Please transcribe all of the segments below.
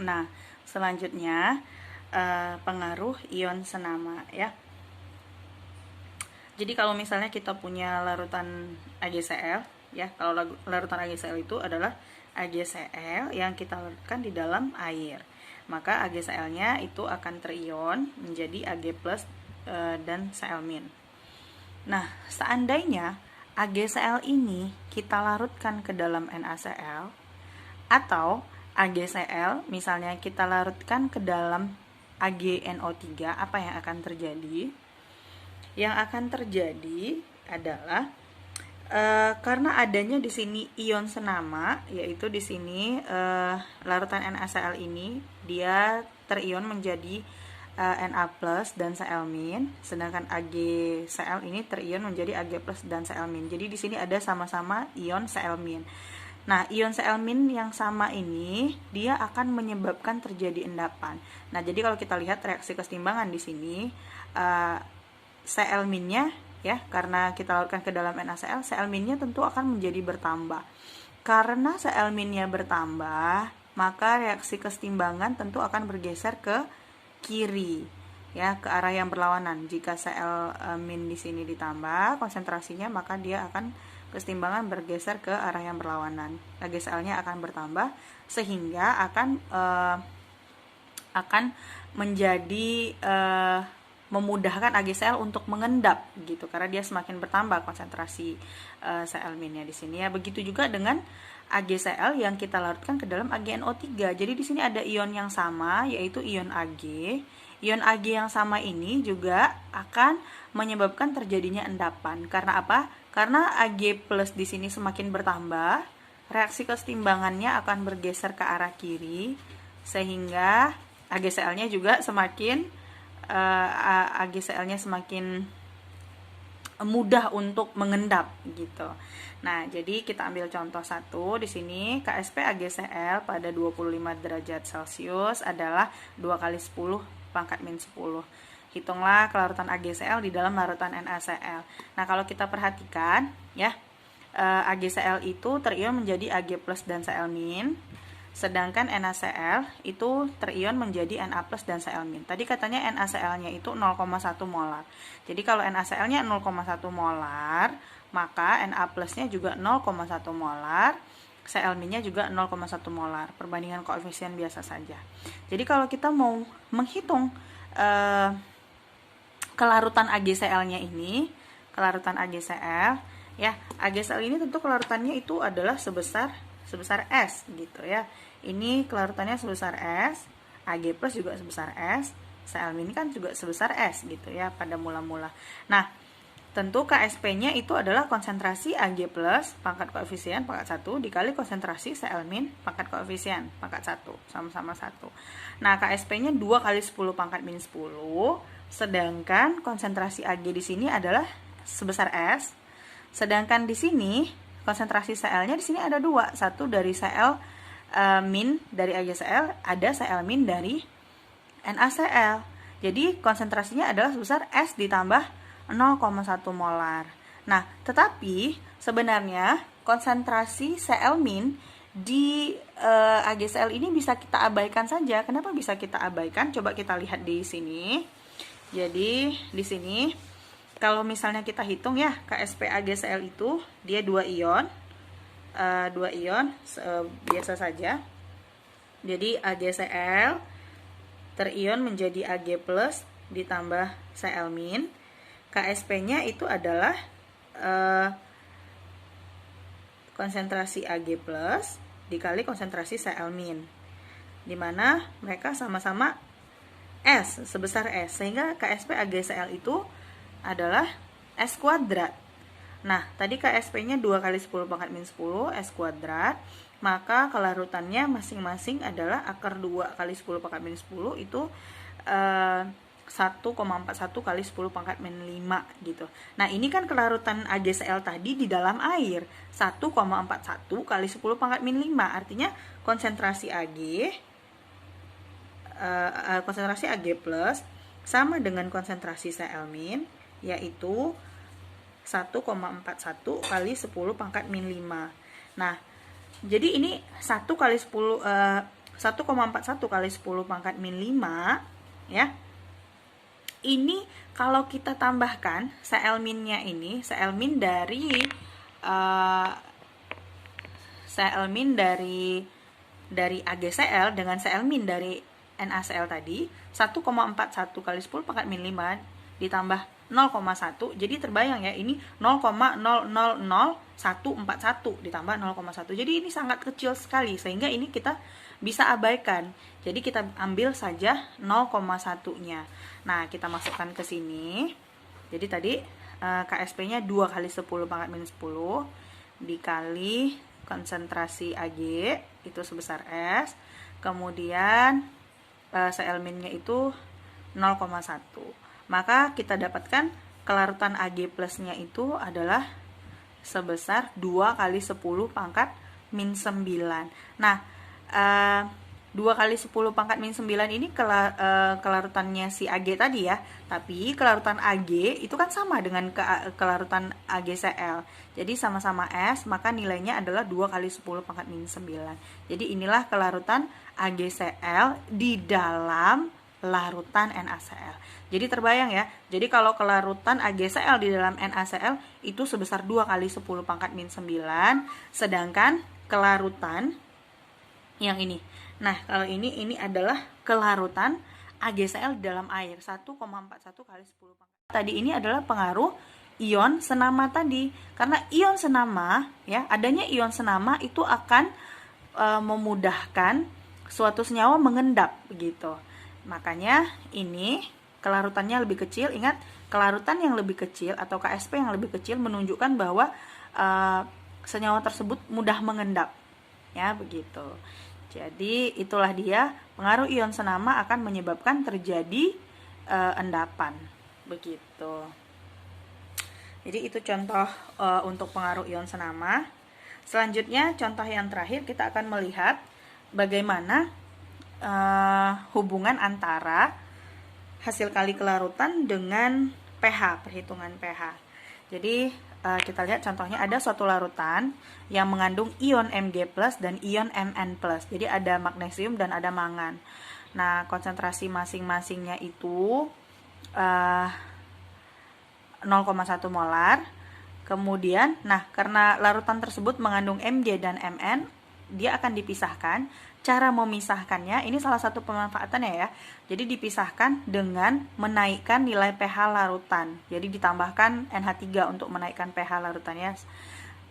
Nah, selanjutnya pengaruh ion senama ya. Jadi kalau misalnya kita punya larutan AgCl ya, kalau larutan AgCl itu adalah AgCl yang kita larutkan di dalam air. Maka AgCl-nya itu akan terion menjadi Ag+ dan Cl-. Nah, seandainya AgCl ini kita larutkan ke dalam NaCl atau AgCl misalnya kita larutkan ke dalam AgNO3, apa yang akan terjadi? Yang akan terjadi adalah karena adanya di sini ion senama, yaitu di sini larutan NaCl ini dia terion menjadi Na+ dan Cl-, sedangkan AgCl ini terion menjadi Ag+ dan Cl-. Jadi di sini ada sama-sama ion Cl-. Nah, ion Cl- yang sama ini dia akan menyebabkan terjadi endapan. Nah, jadi kalau kita lihat reaksi kesetimbangan di sini, Cl-nya ya, karena kita larutkan ke dalam NaCl, Cl-nya tentu akan menjadi bertambah. Karena Cl-nya bertambah, maka reaksi kesetimbangan tentu akan bergeser ke kiri ya, ke arah yang berlawanan. Jika Cl- di sini ditambah konsentrasinya, maka dia akan kesetimbangan bergeser ke arah yang berlawanan. AgCl-nya akan bertambah sehingga akan menjadi memudahkan AgCl untuk mengendap gitu, karena dia semakin bertambah konsentrasi Cl-nya di sini ya. Begitu juga dengan AgCl yang kita larutkan ke dalam AgNO3. Jadi di sini ada ion yang sama, yaitu ion Ag. Ion Ag yang sama ini juga akan menyebabkan terjadinya endapan. Karena apa? Karena Ag+ di sini semakin bertambah, reaksi kesetimbangannya akan bergeser ke arah kiri, sehingga AgCl-nya juga semakin AgCl-nya semakin mudah untuk mengendap gitu. Nah, jadi kita ambil contoh satu di sini. KSP AgCl pada 25 derajat Celcius adalah 2 kali 10 pangkat min 10. Hitunglah kelarutan AgCl di dalam larutan NaCl. Nah, kalau kita perhatikan ya, AgCl itu terion menjadi Ag+ dan Cl-. Sedangkan NaCl itu terion menjadi Na+ dan Cl-. Tadi katanya NaCl-nya itu 0,1 molar. Jadi kalau NaCl-nya 0,1 molar, maka Na+-nya juga 0,1 molar, Cl-nya juga 0,1 molar. Perbandingan koefisien biasa saja. Jadi kalau kita mau menghitung kelarutan AgCl-nya ini, kelarutan AgCl ya, AgCl ini tentu kelarutannya itu adalah sebesar S gitu ya. Ini kelarutannya sebesar S, Ag+ juga sebesar S, Cl- ini kan juga sebesar S gitu ya pada mula-mula. Nah, tentu KSP-nya itu adalah konsentrasi Ag+ pangkat koefisien pangkat 1 dikali konsentrasi Cl- pangkat koefisien pangkat 1, sama-sama 1. Nah, KSP-nya 2 kali 10 pangkat min 10, sedangkan konsentrasi Ag di sini adalah sebesar S. Sedangkan di sini konsentrasi Cl-nya di sini ada 2, satu dari Cl- dari AgCl, ada Cl- dari NaCl. Jadi konsentrasinya adalah sebesar S ditambah 0,1 molar. Nah, tetapi sebenarnya konsentrasi Cl- di AgCl ini bisa kita abaikan saja. Kenapa bisa kita abaikan? Coba kita lihat di sini. Jadi di sini kalau misalnya kita hitung ya, KSP AgCl itu dia 2 ion. 2 ion biasa saja. Jadi AgCl terion menjadi Ag+ ditambah Cl-. KSP-nya itu adalah konsentrasi Ag+ dikali konsentrasi Cl-, dimana mereka sama-sama S, sebesar S, sehingga KSP AgCl itu adalah S kuadrat. Nah, tadi KSP-nya 2 kali 10 pangkat min 10 S kuadrat, maka kelarutannya masing-masing adalah akar 2 kali 10 pangkat min 10 itu 1,41 kali 10 pangkat min 5 gitu. Nah, ini kan kelarutan AgCl tadi di dalam air, 1,41 kali 10 pangkat min 5. Artinya konsentrasi Ag sama dengan konsentrasi Cl-, yaitu 1,41 kali 10 pangkat min 5. Nah, jadi ini 1 kali 10 1,41 kali 10 pangkat min 5 ya. Ini kalau kita tambahkan Cl minnya ini, Cl min dari Cl min dari AgCl dengan Cl min dari NaCl tadi, 1,41 kali 10 pangkat min 5 ditambah 0,1, jadi terbayang ya, ini 0,000141 ditambah 0,1, jadi ini sangat kecil sekali, sehingga ini kita bisa abaikan. Jadi kita ambil saja 0,1-nya. Nah, kita masukkan ke sini. Jadi tadi KSP-nya 2 kali 10 pangkat minus 10 dikali konsentrasi Ag itu sebesar S. Kemudian Cl min-nya itu 0,1. Maka kita dapatkan kelarutan Ag plus-nya itu adalah sebesar 2 kali 10 pangkat min 9. Nah, 2 kali 10 pangkat min 9 ini kelarutannya si Ag tadi ya. Tapi kelarutan Ag itu kan sama dengan kelarutan AgCl. Jadi sama-sama S, maka nilainya adalah 2 kali 10 pangkat min 9. Jadi inilah kelarutan AgCl di dalam larutan NaCl. Jadi terbayang ya. Jadi kalau kelarutan AgCl di dalam NaCl itu sebesar 2 kali 10 pangkat min 9. Sedangkan kelarutan yang ini. Nah, kalau ini adalah kelarutan AgCl di dalam air, 1,41 kali 10 pangkat. Tadi ini adalah pengaruh ion senama tadi. Karena ion senama ya, adanya ion senama itu akan memudahkan suatu senyawa mengendap begitu. Makanya ini kelarutannya lebih kecil. Ingat, kelarutan yang lebih kecil atau KSP yang lebih kecil menunjukkan bahwa senyawa tersebut mudah mengendap. Ya, begitu. Jadi itulah dia, pengaruh ion senama akan menyebabkan terjadi endapan. Begitu. Jadi itu contoh untuk pengaruh ion senama. Selanjutnya contoh yang terakhir kita akan melihat bagaimana hubungan antara hasil kali kelarutan dengan pH, perhitungan pH. Jadi kita lihat contohnya, ada suatu larutan yang mengandung ion Mg+ dan ion Mn+. Jadi ada magnesium dan ada mangan. Nah, konsentrasi masing-masingnya itu 0,1 molar. Kemudian, nah karena larutan tersebut mengandung Mg dan Mn, dia akan dipisahkan. Cara memisahkannya, ini salah satu pemanfaatannya ya. Jadi dipisahkan dengan menaikkan nilai pH larutan. Jadi ditambahkan NH3 untuk menaikkan pH larutannya.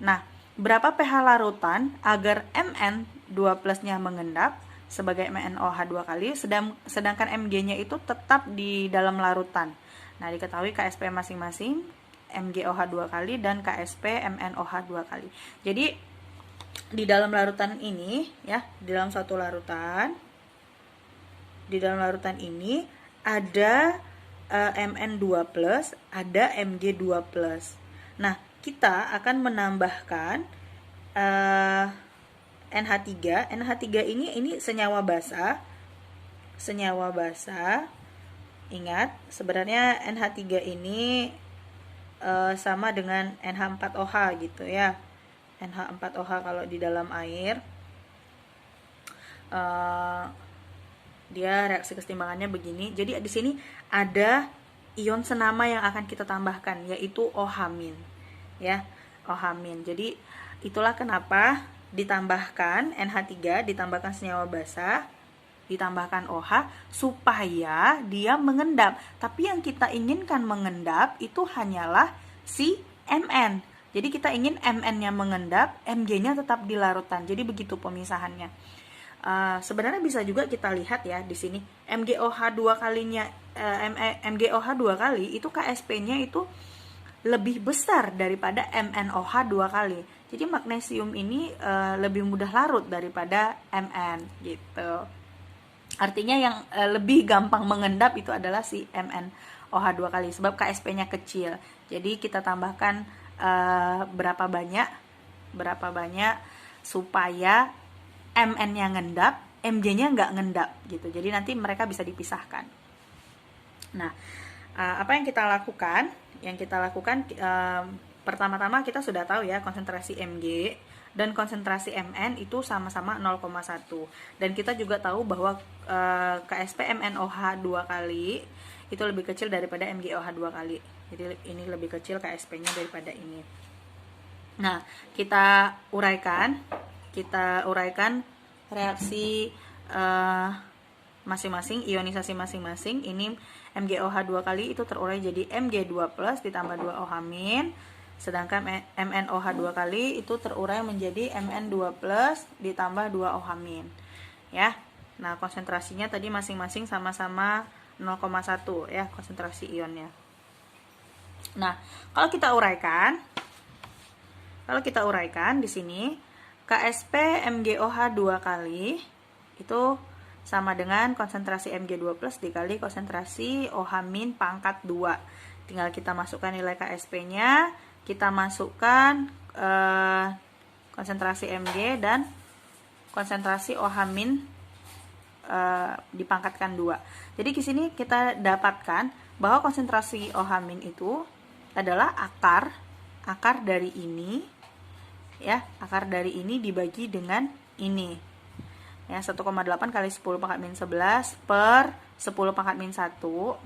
Nah, berapa pH larutan agar Mn2+-nya mengendap sebagai MnOH 2 kali, sedangkan Mg-nya itu tetap di dalam larutan. Nah, diketahui KSP masing-masing MgOH 2 kali dan KSP MnOH 2 kali. Jadi di dalam larutan ini ya, di dalam suatu larutan, di dalam larutan ini ada Mn2+, ada Mg2+. Nah, kita akan menambahkan NH3. NH3 ini senyawa basa. Senyawa basa. Ingat, sebenarnya NH3 ini sama dengan NH4OH gitu ya. NH4OH kalau di dalam air, dia reaksi kesetimbangannya begini. Jadi di sini ada ion senama yang akan kita tambahkan, yaitu OH-. Ya, OH-. Jadi itulah kenapa ditambahkan NH3, ditambahkan senyawa basa, ditambahkan OH supaya dia mengendap. Tapi yang kita inginkan mengendap itu hanyalah si Mn. Jadi kita ingin Mn-nya mengendap, Mg-nya tetap di larutan. Jadi begitu pemisahannya. Sebenarnya bisa juga kita lihat ya di sini, MgOH 2 kalinya, MgOH 2 kali itu KSP-nya itu lebih besar daripada MnOH 2 kali. Jadi magnesium ini lebih mudah larut daripada Mn gitu. Artinya yang lebih gampang mengendap itu adalah si MnOH 2 kali sebab KSP-nya kecil. Jadi kita tambahkan berapa banyak supaya Mn-nya ngendap, Mg-nya nggak ngendap gitu. Jadi nanti mereka bisa dipisahkan. Nah, apa yang kita lakukan? Yang kita lakukan pertama-tama kita sudah tahu ya konsentrasi Mg dan konsentrasi Mn itu sama-sama 0,1. Dan kita juga tahu bahwa KSP MnOH 2 kali itu lebih kecil daripada MgOH 2 kali. Jadi ini lebih kecil KSP-nya daripada ini. Nah, kita uraikan reaksi masing-masing, ionisasi masing-masing. Ini MgOH 2 kali itu terurai jadi Mg2+ ditambah 2OH-, sedangkan MnOH 2 kali itu terurai menjadi Mn2+ ditambah 2OH-. Ya. Nah, konsentrasinya tadi masing-masing sama-sama 0,1 ya, konsentrasi ionnya. Nah, kalau kita uraikan di sini KSP MgOH 2 kali itu sama dengan konsentrasi Mg2+ dikali konsentrasi OH- pangkat 2. Tinggal kita masukkan nilai KSP-nya, kita masukkan konsentrasi Mg dan konsentrasi OH- dipangkatkan 2. Jadi di sini kita dapatkan bahwa konsentrasi OH- itu adalah akar dari ini ya, akar dari ini dibagi dengan ini. Ya, 1,8 kali 10 pangkat min 11 per 10 pangkat min 1.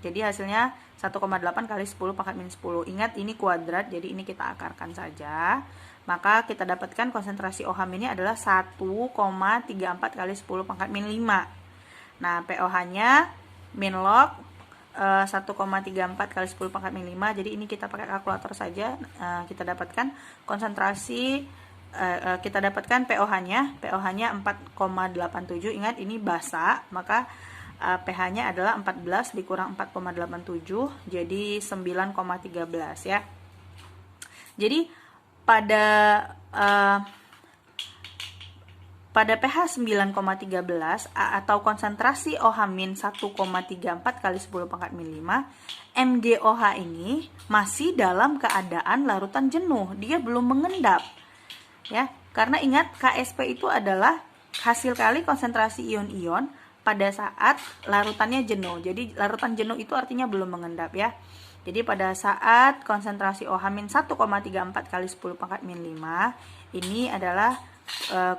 Jadi hasilnya 1,8 kali 10 pangkat min 10. Ingat ini kuadrat, jadi ini kita akarkan saja. Maka kita dapatkan konsentrasi OH- ini adalah 1,34 kali 10 pangkat min 5. Nah, POH-nya min log 1,34 kali 10 pangkat min 5. Jadi ini kita pakai kalkulator saja. Kita dapatkan konsentrasi, kita dapatkan POH-nya 4,87. Ingat ini basa, maka pH-nya adalah 14 dikurang 4,87, jadi 9,13 ya. Jadi pada pH 9,13 atau konsentrasi OH- 1,34 kali 10 pangkat min 5, MgOH ini masih dalam keadaan larutan jenuh, dia belum mengendap. Ya, karena ingat KSP itu adalah hasil kali konsentrasi ion-ion pada saat larutannya jenuh. Jadi larutan jenuh itu artinya belum mengendap ya. Jadi pada saat konsentrasi OH- 1,34 kali 10 pangkat min 5, ini adalah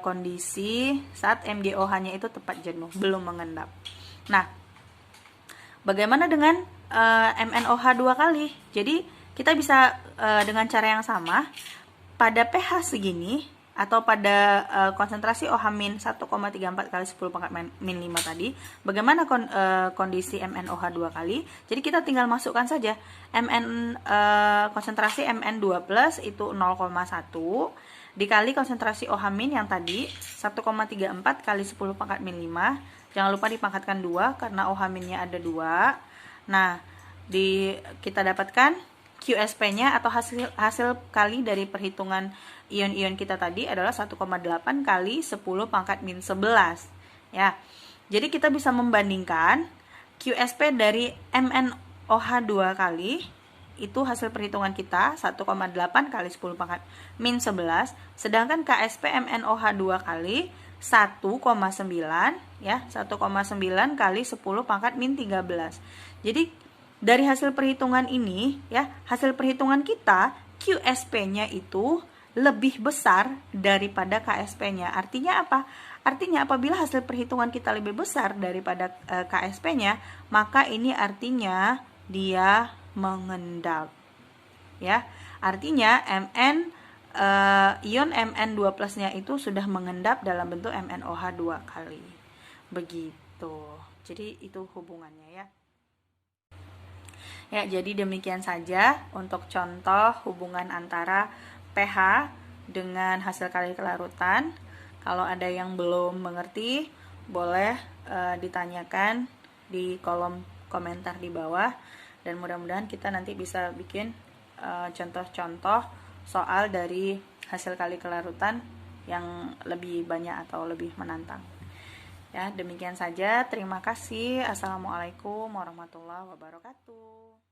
kondisi saat MgOH-nya itu tepat jenuh, belum mengendap. Nah, bagaimana dengan MnOH 2 kali? Jadi kita bisa dengan cara yang sama, pada pH segini atau pada konsentrasi OH- 1,34 kali 10 pangkat min 5 tadi, bagaimana kondisi MnOH 2 kali? Jadi kita tinggal masukkan saja konsentrasi Mn2+ itu 0,1 dikali konsentrasi OH- yang tadi 1,34 kali 10 pangkat min 5. Jangan lupa dipangkatkan 2 karena OH-nya ada 2. Nah, kita dapatkan QSP-nya atau hasil kali dari perhitungan ion-ion kita tadi adalah 1,8 kali 10 pangkat min 11 ya. Jadi kita bisa membandingkan QSP dari MnOH 2 kali itu hasil perhitungan kita 1,8 kali 10 pangkat min 11, sedangkan KSP MnOH 2 kali 1,9 ya, 1,9 kali 10 pangkat min 13. Jadi dari hasil perhitungan ini ya, hasil perhitungan kita QSP-nya itu lebih besar daripada KSP-nya. Artinya apa? Artinya apabila hasil perhitungan kita lebih besar daripada KSP-nya, maka ini artinya dia mengendap. Ya. Artinya ion Mn2+-nya itu sudah mengendap dalam bentuk MnOH 2 kali. Begitu. Jadi itu hubungannya ya. Ya, jadi demikian saja untuk contoh hubungan antara pH dengan hasil kali kelarutan. Kalau ada yang belum mengerti, boleh ditanyakan di kolom komentar di bawah. Dan mudah-mudahan kita nanti bisa bikin contoh-contoh soal dari hasil kali kelarutan yang lebih banyak atau lebih menantang. Ya, demikian saja. Terima kasih. Assalamualaikum warahmatullahi wabarakatuh.